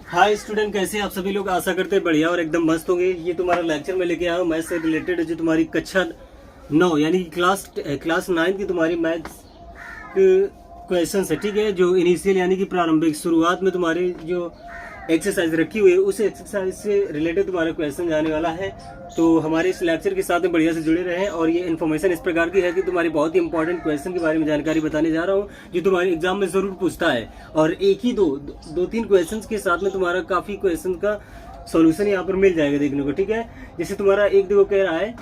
Hi student, कैसे आप सभी लोग? आशा करते हैं बढ़िया और एकदम मस्त होंगे। ये तुम्हारा लेक्चर में लेके आया हूँ मैथ्स से रिलेटेड, जो तुम्हारी कक्षा 9 यानी कि क्लास 9 की तुम्हारी मैथ्स क्वेश्चन है। ठीक है, जो इनिशियल यानी कि प्रारंभिक शुरुआत में तुम्हारी जो एक्सरसाइज रखी हुई है उस एक्सरसाइज से रिलेटेड तुम्हारा क्वेश्चन जाने वाला है। तो हमारे इस लेक्चर के साथ में बढ़िया से जुड़े रहें। और ये इन्फॉर्मेशन इस प्रकार की है कि तुम्हारी बहुत ही इंपॉर्टेंट क्वेश्चन के बारे में जानकारी बताने जा रहा हूँ, जो तुम्हारे एग्जाम में जरूर पूछता है। और एक ही दो तीन क्वेश्चन के साथ में तुम्हारा काफी क्वेश्चन का सॉल्यूशन यहाँ पर मिल जाएगा देखने को। ठीक है, जैसे तुम्हारा एक देखो कह रहा है,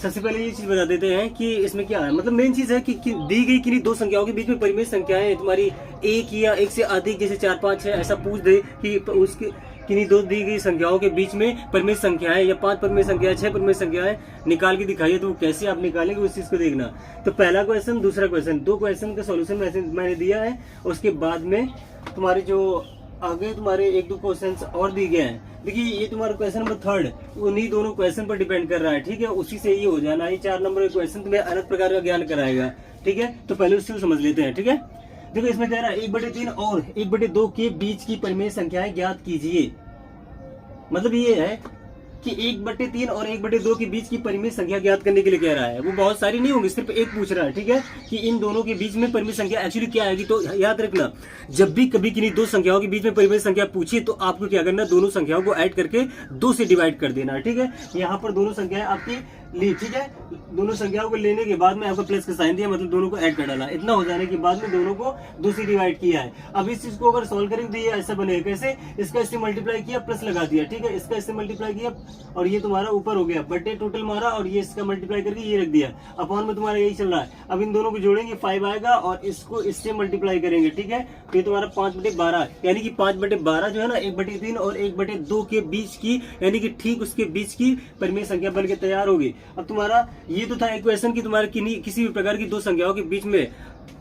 सबसे पहले ये चीज बता देते हैं कि इसमें क्या है। मतलब मेन चीज है कि दी गई किन्हीं दो संख्याओं के बीच में परिमेय संख्याएं तुम्हारी एक या एक से अधिक, जैसे 4, 5, 6 ऐसा पूछ दे कि उसके किन्हीं दो दी गई संख्याओं के बीच में परिमेय संख्याएं या 5 परिमेय संख्याएं, 6 परिमेय संख्याएं निकाल के दिखाइए। तो कैसे आप निकालेंगे उस चीज को देखना। तो पहला क्वेश्चन, दूसरा क्वेश्चन, दो क्वेश्चन का सोल्यूशन मैंने दिया है। उसके बाद में तुम्हारे जो आगे तुम्हारे एक दो क्वेश्चंस और दिए गए हैं। देखिए ये तुम्हारा क्वेश्चन नंबर 3 उन्हीं दोनों क्वेश्चन पर डिपेंड कर रहा है। ठीक है, उसी से ये हो जाना। ये 4 नंबर का क्वेश्चन तुम्हें अलग प्रकार का ज्ञान कराएगा। ठीक है, तो पहले उससे समझ लेते हैं। ठीक है, देखो इसमें कह रहा है 1/3 और 1/2 के बीच की परिमेय संख्याएं ज्ञात कीजिए। मतलब ये है कि 1/3 और 1/2 के बीच की परिमेय संख्या ज्ञात करने के लिए कह रहा है। वो बहुत सारी नहीं होंगी, सिर्फ एक पूछ रहा है। ठीक है, कि इन दोनों के बीच में परिमेय संख्या एक्चुअली क्या आएगी। तो याद रखना, जब भी कभी किन्हीं दो संख्याओं के बीच में परिमेय संख्या पूछी तो आपको क्या करना, दोनों संख्याओं को ऐड करके 2 से डिवाइड कर देना। ठीक है, यहाँ पर दोनों संख्याएं आपकी ली। ठीक है, दोनों संख्याओं को लेने के बाद में आपको प्लस का साइन दिया, मतलब दोनों को ऐड कर डाला। इतना हो जाने के बाद में दोनों को 2 से डिवाइड किया है। अब इस चीज को अगर सॉल्व करेंगे तो ये ऐसा बनेगा। कैसे? इसका इससे मल्टीप्लाई किया, प्लस लगा दिया। ठीक है, इसका इससे मल्टीप्लाई किया और ये तुम्हारा ऊपर हो गया, बटे टोटल मारा और ये इसका मल्टीप्लाई करके ये रख दिया। अपॉन में तुम्हारा यही चल रहा है। अब इन दोनों को जोड़ेंगे 5 आएगा और इसको इससे मल्टीप्लाई करेंगे। ठीक है, तो ये तुम्हारा 5/12 यानी कि 5/12 जो है ना 1/3 और 1/2 के बीच की, यानी कि ठीक उसके बीच की परिमेय संख्या बन के तैयार होगी। अब तुम्हारा ये तो था एक क्वेश्चन कि तुम्हारे किसी भी प्रकार की दो संख्याओं के बीच में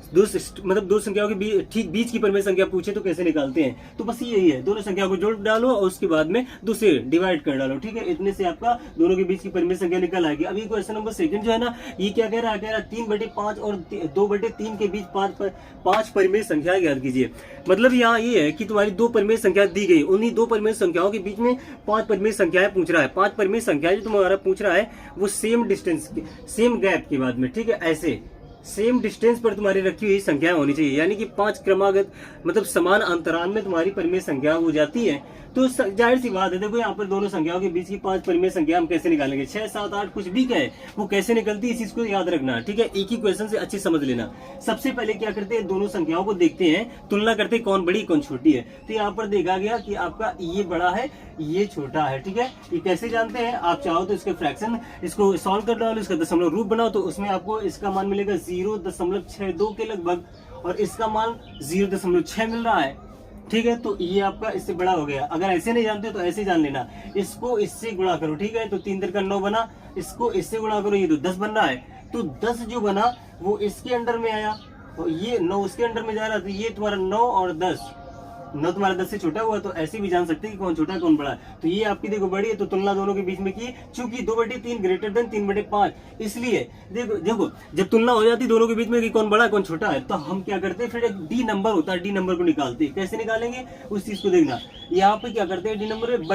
दो संख्याओं के ठीक बीच की परिमेय संख्या पूछे तो कैसे निकालते हैं। तो बस यही है, दोनों संख्याओं को जोड़ डालो और उसके बाद में 2 से डिवाइड कर डालो। ठीक है, इतने से आपका दोनों के बीच की परिमेय संख्या निकल आएगी। अभी क्वेश्चन नंबर 2 जो है ना, ये क्या कह रहा है? कह रहा है 3/5 और 2/3 के बीच 5 परिमेय संख्या ज्ञात कीजिए। मतलब यहाँ ये है कि तुम्हारी 2 परिमेय संख्या दी गई, उन्हीं 2 परिमेय संख्याओं के बीच में 5 परिमेय संख्याएं पूछ रहा है। 5 परिमेय संख्याएं जो तुम्हारा पूछ रहा है वो सेम डिस्टेंस, सेम गैप के बाद में, ठीक है, ऐसे सेम डिस्टेंस पर तुम्हारी रखी हुई संख्याएं होनी चाहिए। यानी कि 5 क्रमागत, मतलब समान अंतराल में तुम्हारी परिमेय संख्या हो जाती है। तो जाहिर सी बात है, देखो यहाँ पर दोनों संख्याओं के बीच की 5 परिमेय संख्या हम कैसे निकालेंगे। 6, 7, 8 कुछ भी कहे वो कैसे निकलती है, इस चीज को याद रखना। ठीक है, एक ही क्वेश्चन से अच्छे समझ लेना। सबसे पहले क्या करते हैं, दोनों संख्याओं को देखते हैं, तुलना करते हैं कौन बड़ी कौन छोटी है। तो यहाँ पर देखा गया कि आपका ये बड़ा है, ये छोटा है। ठीक है, ये कैसे जानते हैं? आप चाहो तो इसके फ्रैक्शन, इसको सॉल्व कर डालो, इसका दशमलव रूप बनाओ, तो उसमें आपको इसका मान मिलेगा 0.62 के लगभग और इसका मान 0.6 मिल रहा है। ठीक है, तो ये आपका इससे बड़ा हो गया। अगर ऐसे नहीं जानते तो ऐसे जान लेना, इसको इससे गुणा करो। ठीक है, तो 3 3 9 बना, इसको इससे गुणा करो, ये तो 10 बन रहा है। तो 10 जो बना वो इसके अंडर में आया और ये 9 उसके अंडर में जा रहा है। तो ये तुम्हारा 9 और 10, 9 तुम्हारा 10 से छोटा हुआ, तो ऐसे भी जान सकते हैं कि कौन छोटा है कौन बड़ा है। तो ये आपकी देखो बड़ी है, तो तुलना दोनों के बीच में की। चूंकि 2/3 ग्रेटर देन 3/5, इसलिए देखो जब तुलना हो जाती दोनों के बीच में कि कौन बड़ा है कौन छोटा है, तो हम क्या करते हैं, फिर एक डी नंबर होता है, डी नंबर को निकालते हैं। कैसे निकालेंगे उस चीज को देखना। यहाँ पे क्या करते हैं, डी नंबर में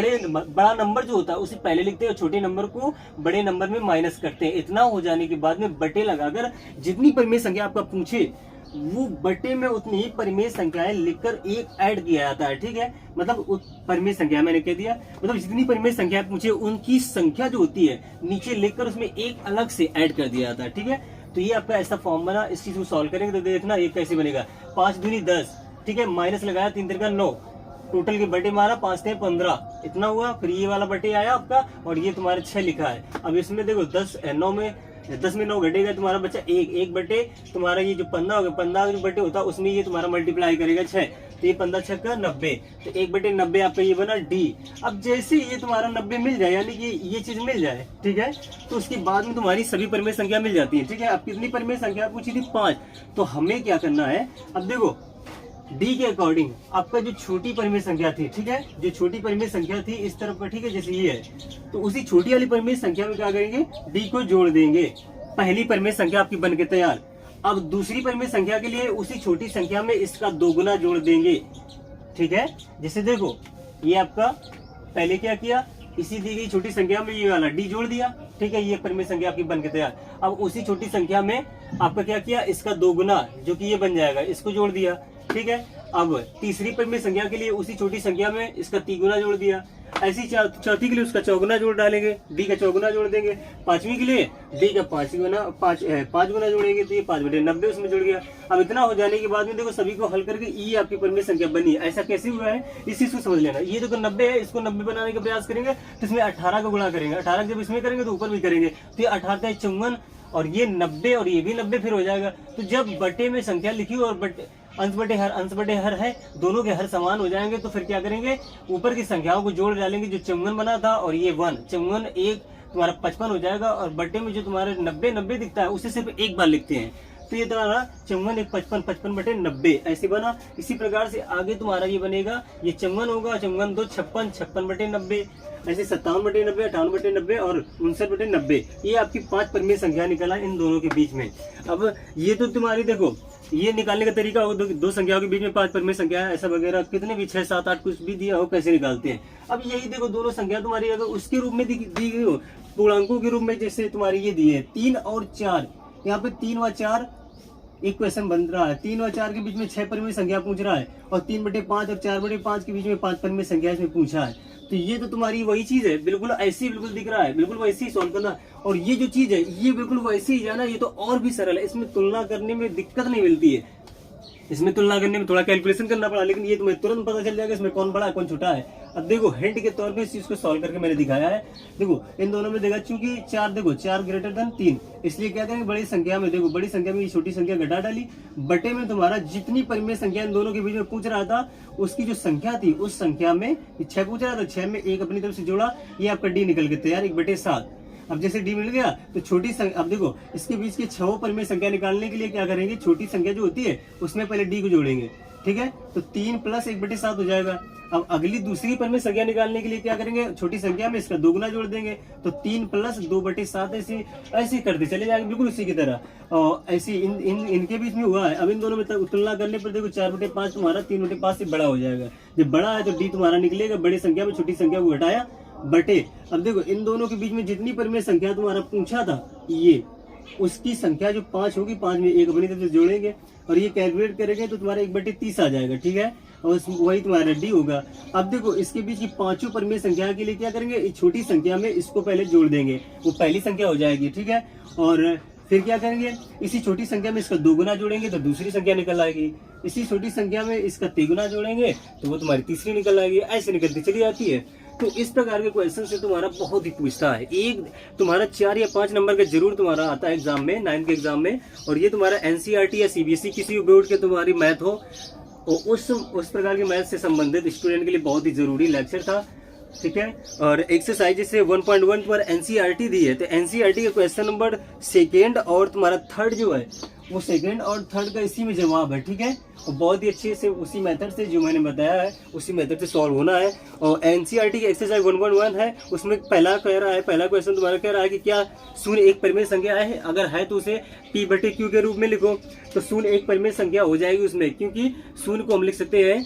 बड़ा नंबर जो होता है उसे पहले लिखते हैं और छोटे नंबर को बड़े नंबर में माइनस करते हैं। इतना हो जाने के बाद में बटे लगाकर जितनी परिमेय संख्या आपका पूछे वो बटे में उतनी ही परिमेय संख्याएं लिखकर एक ऐड किया जाता है। ठीक है, मतलब परिमेय संख्या मैंने कह दिया, मतलब जितनी परिमेय संख्या पूछे उनकी संख्या जो होती है नीचे लिखकर उसमें एक अलग से ऐड कर दिया जाता है। ठीक है, तो ये आपका ऐसा फॉर्म बना। इस चीज को सॉल्व करेंगे तो देखना ये कैसे बनेगा। 5 दूनी 10, ठीक है, माइनस लगाया, 3 3 9, टोटल के बटे मारा, 5 3 15, इतना हुआ। फिर ये वाला बटे आया आपका और ये तुम्हारे 6 लिखा है। अब इसमें देखो 10 में 9 घटेगा, तुम्हारा बच्चा 1 बटे तुम्हारा ये जो 15 होगा, 15 जो बटे होता है उसमें ये तुम्हारा मल्टीप्लाई करेगा 6, तो ये 15 6 का 90, तो 1/90 आपका ये बना डी। अब जैसे ये तुम्हारा 90 मिल जाए, यानी कि ये चीज मिल जाए, ठीक है, तो उसके बाद में तुम्हारी सभी परिमेय संख्या मिल जाती है। ठीक है, अब कितनी परिमेय संख्या पूछी थी? 5। तो हमें क्या करना है, अब देखो डी के अकॉर्डिंग आपका जो छोटी परिमेय संख्या थी, ठीक है, जो छोटी परिमेय संख्या थी इस तरफ का, ठीक है, जैसे ये है, तो उसी छोटी वाली परिमेय संख्या में क्या करेंगे, डी को जोड़ देंगे। पहली परिमेय संख्या आपकी बन के तैयार। अब दूसरी परिमेय संख्या के लिए उसी छोटी संख्या में इसका 2 गुना जोड़ देंगे। ठीक है, जैसे देखो ये आपका पहले क्या किया, इसी दी गई छोटी संख्या में ये वाला डी जोड़ दिया, ठीक है, ये परिमेय संख्या आपकी बन के तैयार। अब उसी छोटी संख्या में आपका क्या किया, इसका 2 गुना जो कि ये बन जाएगा, इसको जोड़ दिया, ठीक है। अब तीसरी परिमेय संख्या के लिए उसी छोटी संख्या में इसका 3 गुना जोड़ दिया। ऐसी चौथी के लिए उसका 4 गुना जोड़ डालेंगे, डी का 4 गुना जोड़ देंगे। पांचवी के लिए डी का 5 गुना जोड़ेंगे, तो ये 5/90 उसमें जुड़ गया। अब इतना हो जाने के बाद में देखो सभी को हल करके ये आपकी परिमेय संख्या बनी। ऐसा कैसे हुआ है इसी को समझ लेना। ये देखो 90 है, इसको 90 बनाने का प्रयास करेंगे तो इसमें 18 का गुणा करेंगे, 18 जब इसमें करेंगे तो ऊपर भी करेंगे, तो ये 18 का 54 और ये 90 और ये भी 90 फिर हो जाएगा। तो जब बटे में संख्या लिखी और अंश बटे हर है, दोनों के हर समान हो जाएंगे, तो फिर क्या करेंगे, ऊपर की संख्याओं को जोड़ डालेंगे। जो 54 बना था और ये 1, 54 एक तुम्हारा 55 हो जाएगा, और बटे में जो तुम्हारे 90 दिखता है उसे सिर्फ एक बार लिखते हैं, तो ये तुम्हारा 54 एक 55, 55/90 ऐसे बना। इसी प्रकार से आगे तुम्हारा ये बनेगा, ये 54 होगा, 54 2 56, 56/90, ऐसे 57/90, 58/90 और 59/90। ये आपकी 5 परिमेय संख्या निकला इन दोनों के बीच में। अब ये तो तुम्हारी देखो ये निकालने का तरीका हो, दो संख्याओं के बीच में 5 परिमेय संख्या है, ऐसा वगैरह कितने भी 6 7 8 कुछ भी दिया हो, कैसे निकालते हैं। अब यही देखो दोनों संख्या तुम्हारी अगर उसके रूप में दी गई हो, पूर्णांकों के रूप में, जैसे तुम्हारी ये दी है 3 और 4, यहाँ पे 3 व 4 एक क्वेश्चन बन रहा है। 3 और 4 के बीच में 6 परिमेय संख्या पूछ रहा है, और 3/5 और 4/5 के बीच में 5 परिमेय संख्या इसमें पूछा है। तो ये तो तुम्हारी वही चीज है, बिल्कुल ऐसी बिल्कुल दिख रहा है, बिल्कुल वैसे ही सॉल्व करना। और ये जो चीज है ये बिल्कुल वैसे ही जाना, ये तो और भी सरल है, इसमें तुलना करने में दिक्कत नहीं मिलती है। इसमें तुलना करने में थोड़ा कैलकुलेशन करना पड़ा, लेकिन ये तुम्हें तुरंत पता चल जाएगा इसमें कौन बड़ा है कौन छोटा है। अब देखो हिंट के तौर पे इस चीज को सॉल्व करके मैंने दिखाया है। देखो इन दोनों में देखा, चूंकि 4 देखो 4 ग्रेटर देन 3, इसलिए क्या करेंगे, बड़ी संख्या में देखो, बड़ी संख्या में ये छोटी संख्या घटा डाली, बटे में तुम्हारा जितनी परिमेय संख्या इन दोनों के बीच में पूछ रहा था उसकी जो संख्या थी उस संख्या में 6 पूछ रहा था, 6 में एक अपनी तरफ से जोड़ा, ये आपका डी निकल के तैयार 1/7। अब जैसे डी मिल गया तो छोटी संख्या, अब देखो इसके बीच की 6 परिमेय संख्या निकालने के लिए क्या करेंगे, छोटी संख्या जो होती है उसमें पहले डी को जोड़ेंगे, ठीक है, तो 3 + 1/7 हो जाएगा। अब अगली दूसरी परिमेय संख्या निकालने के लिए क्या करेंगे, छोटी संख्या में इसका 2 गुना जोड़ देंगे, तो 3 + 2/7 ऐसे करते चले जाएंगे, बिल्कुल उसी की तरह। और ऐसे इनके बीच में हुआ है। अब इन दोनों में तुलना करने पर देखो 4/5 तुम्हारा 3/5 से बड़ा हो जाएगा। जब बड़ा है तो डी तुम्हारा निकलेगा, बड़ी संख्या में छोटी संख्या को घटाया बटे। अब देखो इन दोनों के बीच में जितनी परिमेय संख्या तुम्हारा पूछा था ये, उसकी संख्या जो 5 होगी, 5 में एक अपनी तरफ से जोड़ेंगे और ये कैलकुलेट करेंगे तो तुम्हारा 1/30 आ जाएगा, ठीक है, और वही तुम्हारा डी होगा। अब देखो इसके बीच की 5 परिमेय संख्या के लिए क्या करेंगे, इस छोटी संख्या में इसको पहले जोड़ देंगे, वो पहली संख्या हो जाएगी, ठीक है, और फिर क्या करेंगे, इसी छोटी संख्या में इसका 2 गुना जोड़ेंगे तो दूसरी संख्या निकल आएगी, इसी छोटी संख्या में इसका 3 गुना जोड़ेंगे तो वो तुम्हारी तीसरी निकल आएगी, ऐसे निकलती चली जाती है। तो इस प्रकार के क्वेश्चन से तुम्हारा बहुत ही पूछता है। एक तुम्हारा 4 या 5 नंबर का जरूर तुम्हारा आता है एग्जाम में, 9th के एग्जाम में, और ये तुम्हारा एनसीईआरटी या सीबीएसई किसी भी बोर्ड के तुम्हारी मैथ हो, और उस प्रकार के मैथ से संबंधित स्टूडेंट के लिए बहुत ही जरूरी लेक्चर था, ठीक है। और एक्सरसाइज जैसे 1.1 पर एनसीईआरटी दी है, तो एनसीईआरटी का क्वेश्चन नंबर 2 और तुम्हारा 3 जो है वो 2 और 3 का इसी में जवाब है, ठीक है, और बहुत ही अच्छे से उसी मेथड से जो मैंने बताया है उसी मेथड से सॉल्व होना है। और एनसीईआरटी की एक्सरसाइज 1.1 है, उसमें पहला क्वेश्चन तुम्हारा कह रहा है कि क्या 0 एक परिमेय संख्या है, अगर है तो उसे p/q के रूप में लिखो। तो 0 एक परिमेय संख्या हो जाएगी उसमें, क्योंकि 0 को हम लिख सकते हैं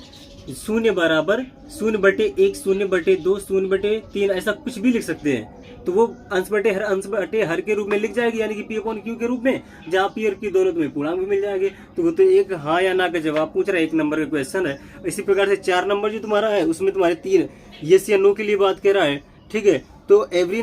0 बराबर 0/1, 0/2, 0/3, ऐसा कुछ भी लिख सकते हैं, तो वो अंश बटे हर के रूप में लिख जाएगी, यानी कि p/q के रूप में, जहाँ p और q दोनों तुम्हें पूर्णांक भी मिल जाएंगे। तो वो तो एक हाँ या ना का जवाब पूछ रहा है, 1 नंबर का क्वेश्चन है। इसी प्रकार से 4 नंबर जो तुम्हारा है उसमें तुम्हारे 3 यस या नो के लिए बात कर रहा है, ठीक है। तो every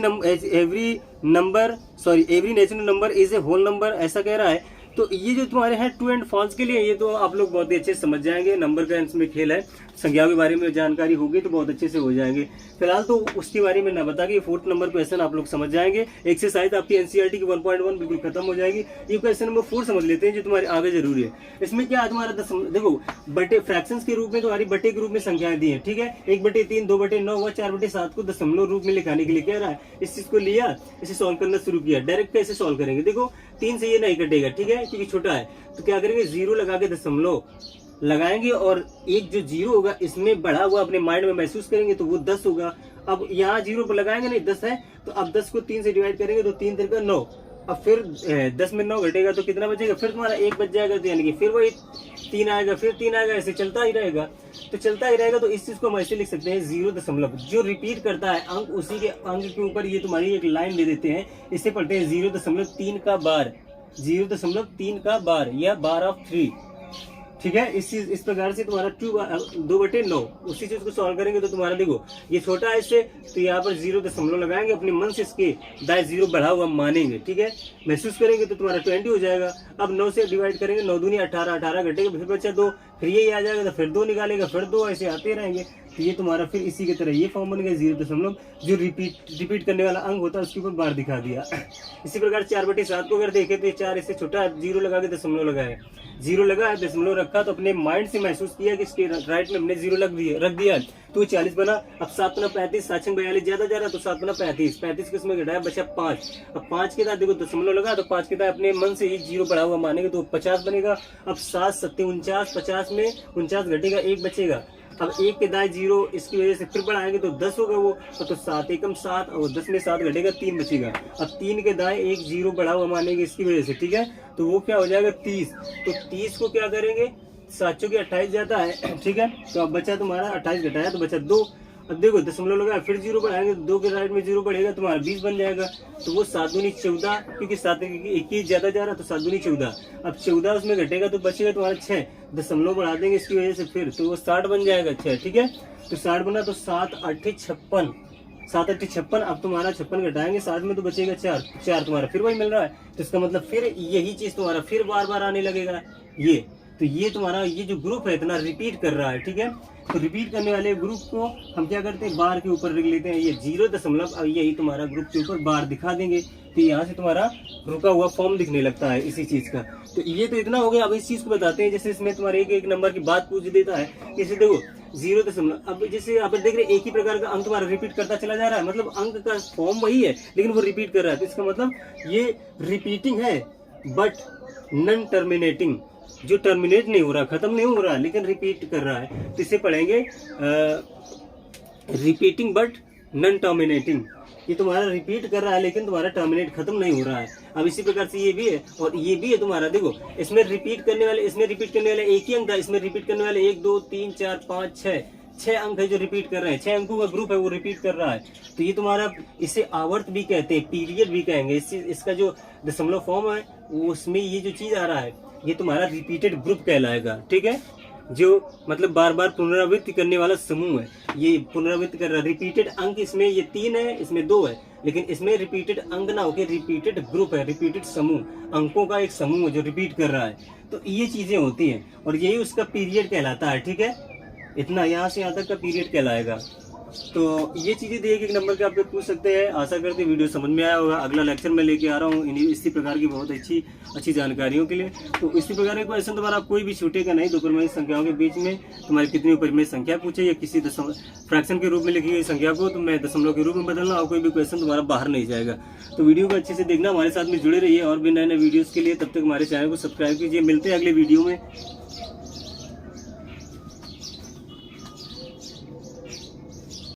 natural number is a whole number, ऐसा कह रहा है। तो ये जो तुम्हारे हैं ट्रू एंड फॉल्स के लिए, ये तो आप लोग बहुत ही अच्छे से समझ जाएंगे, नंबर का इसमें खेल है, संख्याओं के बारे में जानकारी होगी तो बहुत अच्छे से हो जाएंगे। फिलहाल तो उसके बारे में ना बता के 4th नंबर क्वेश्चन आप लोग समझ जाएंगे। एक्सरसाइज आपकी एनसीईआरटी की 1.1 बिल्कुल खत्म हो जाएगी। ये क्वेश्चन नंबर 4 समझ लेते हैं जो तुम्हारे आगे जरूरी है। इसमें क्या है तुम्हारा देखो बटे फ्रैक्शंस के रूप में तुम्हारी बटे के रूप में संख्याएं दी है, ठीक है, 1/3, 2/9 व 4/7 को दशमलव रूप में लिखाने के लिए कह रहा है। इस चीज को लिया, इसे सॉल्व करना शुरू किया, डायरेक्ट कैसे सॉल्व करेंगे, देखो 3 से ये नहीं कटेगा, ठीक है, क्योंकि छोटा है, तो क्या करेंगे 0 लगा के दशमलव लगाएंगे और एक जो 0 होगा इसमें बढ़ा हुआ अपने माइंड में महसूस करेंगे तो वो 10 होगा। अब यहाँ 0 पर लगाएंगे नहीं, 10 है, तो अब 10 को 3 से डिवाइड करेंगे तो 3 3 का 9, अब फिर 10 में 9 घटेगा तो कितना बचेगा, फिर तुम्हारा 1 बच जाएगा, तो यानी कि फिर वही 3 आएगा, फिर 3 आएगा, ऐसे चलता ही रहेगा। तो चलता ही रहेगा, तो इस चीज को हम ऐसे लिख सकते हैं 0 जो रिपीट करता है अंक, उसी के अंक के ऊपर ये तुम्हारी एक लाइन दे देते हैं, इसे पढ़ते हैं 0.3 का बार, 0.3 का बार या बार ऑफ 3। ठीक है, इस प्रकार से तुम्हारा 2/9 उसी चीज को सॉल्व करेंगे तो तुम्हारा देखो ये छोटा है इससे, तो यहाँ पर 0 लगाएंगे, अपने मन से इसके दाएं 0 बढ़ा हुआ मानेंगे। ठीक है, महसूस करेंगे तो तुम्हारा 20 हो जाएगा। अब 9 से डिवाइड करेंगे, 9 दूनी 18, 18 घटेगा, फिर बचा 2, फिर यही आ जाएगा, तो फिर 2 निकालेगा, फिर 2, ऐसे आते रहेंगे। तो ये तुम्हारा फिर इसी की तरह ये फॉर्म बन गया 0 जो रिपीट करने वाला अंक होता है उसके ऊपर बार दिखा दिया। इसी प्रकार 4/7 को अगर देखें तो 4 इससे छोटा, 0 लगा के दशमलव लगाए, 0 लगा है, दशमलव रखा, तो अपने माइंड से महसूस किया कि इसके राइट में हमने 0 रख दिया, तो 40 बना। अब 7 × 35, 7 × 42 ज्यादा जा रहा, तो 7 × 35, 35 को इसमें घटाया, बचा 5। अब 5 के साथ देखो दशमलव लगा, तो 5 के साथ अपने मन से ही 0 बढ़ा हुआ मानेंगे तो 50 बनेगा। अब 7 × 7 = 49, 50 में 49 घटेगा, 1 बचेगा। अब 1 के दाएं 0, इसकी वजह से फिर बढ़ाएंगे तो 10 होगा वो, तो 7 एकम 7, और 10 में 7 घटेगा, 3 बचेगा। अब 3 के दाएं 1 0 बढ़ा हुआ मानेंगे इसकी वजह से। ठीक है, तो वो क्या हो जाएगा 30। तो 30 को क्या करेंगे, 7 चौके 28 जाता है। ठीक है, तो अब बचा तुम्हारा 28 घटाया तो बचा 2। अब देखो दशमलव लगा, फिर 0 बढ़ाएंगे, 2 के राइट में 0 बढ़ेगा, तुम्हारा 20 बन जाएगा। तो वो 7 दूनी 14, क्योंकि 7 21 ज्यादा जा रहा, तो 7 दूनी 14। अब 14 उसमें घटेगा तो बचेगा तुम्हारा 6, दशमलव बढ़ा देंगे इसकी वजह से, फिर तो वो 60 बन जाएगा 6। ठीक है, तो 60 बना, तो 7 × 8 = 56, 7 × 8 = 56। अब तुम्हारा 56 घटाएंगे, 60 में तो बचेगा 4 तुम्हारा फिर वही मिल रहा है। तो इसका मतलब फिर यही चीज तुम्हारा फिर बार बार आने लगेगा। ये तो ये तुम्हारा ये जो ग्रुप है इतना रिपीट कर रहा है। ठीक है, तो रिपीट करने वाले ग्रुप को हम क्या करते हैं, बार के ऊपर लिख लेते हैं, ये 0 अब यही तुम्हारा ग्रुप के ऊपर बार दिखा देंगे, तो यहाँ से तुम्हारा रुका हुआ फॉर्म दिखने लगता है इसी चीज का। तो ये तो इतना हो गया। अब इस चीज को बताते हैं, जैसे इसमें तुम्हारे एक नंबर की बात पूछ देता है, जैसे देखो 0 अब जैसे आप देख रहे हैं एक ही प्रकार का अंक तुम्हारा रिपीट करता चला जा रहा है, मतलब अंक का फॉर्म वही है लेकिन वो रिपीट कर रहा है, तो इसका मतलब ये रिपीटिंग है बट नॉन टर्मिनेटिंग, जो टर्मिनेट नहीं हो रहा, खत्म नहीं हो रहा, लेकिन रिपीट कर रहा है। तो इसे पढ़ेंगे रिपीटिंग बट नॉन टर्मिनेटिंग। ये तुम्हारा रिपीट कर रहा है लेकिन तुम्हारा टर्मिनेट खत्म नहीं हो रहा है। अब इसी प्रकार से ये भी है और ये भी है तुम्हारा। देखो इसमें रिपीट करने वाले एक ही अंक था, इसमें रिपीट करने वाले 1 2 3 4 5 6 अंक है जो रिपीट कर रहे हैं, 6 अंकों का ग्रुप है वो रिपीट कर रहा है। तो ये तुम्हारा, इसे आवर्त भी कहते हैं, पीरियड भी कहेंगे। इसका जो दशमलव फॉर्म है उसमें ये जो चीज आ रहा है ये तुम्हारा रिपीटेड ग्रुप कहलाएगा। ठीक है, जो मतलब बार बार पुनरावृत्ति करने वाला समूह है, ये पुनरावृत्ति कर रहा है। रिपीटेड अंक इसमें ये 3 है, इसमें 2 है, लेकिन इसमें रिपीटेड अंक ना होकर रिपीटेड ग्रुप है, रिपीटेड समूह, अंकों का एक समूह है जो रिपीट कर रहा है। तो ये चीजें होती हैं और यही उसका पीरियड कहलाता है। ठीक है, इतना यहाँ से यहाँ तक का पीरियड कहलाएगा। तो ये चीजें देख एक नंबर के आप लोग पूछ सकते हैं। आशा करते हैं वीडियो समझ में आया होगा। अगला लेक्चर में लेके आ रहा हूँ इसी प्रकार की बहुत अच्छी जानकारियों के लिए। तो इसी प्रकार का क्वेश्चन तुम्हारा कोई भी छूटेगा नहीं। दो परिमेय संख्याओं के बीच में तुम्हारी कितनी परिमेय संख्या पूछे या किसी फ्रैक्शन के रूप में लिखी गई संख्या को तो मैं दशमलव के रूप में बदलना और कोई भी क्वेश्चन तुम्हारा बाहर नहीं जाएगा। तो वीडियो को अच्छे से देखना, हमारे साथ में जुड़े रहिए और भी नए नए वीडियोस के लिए। तब तक हमारे चैनल को सब्सक्राइब कीजिए। मिलते हैं अगले वीडियो में।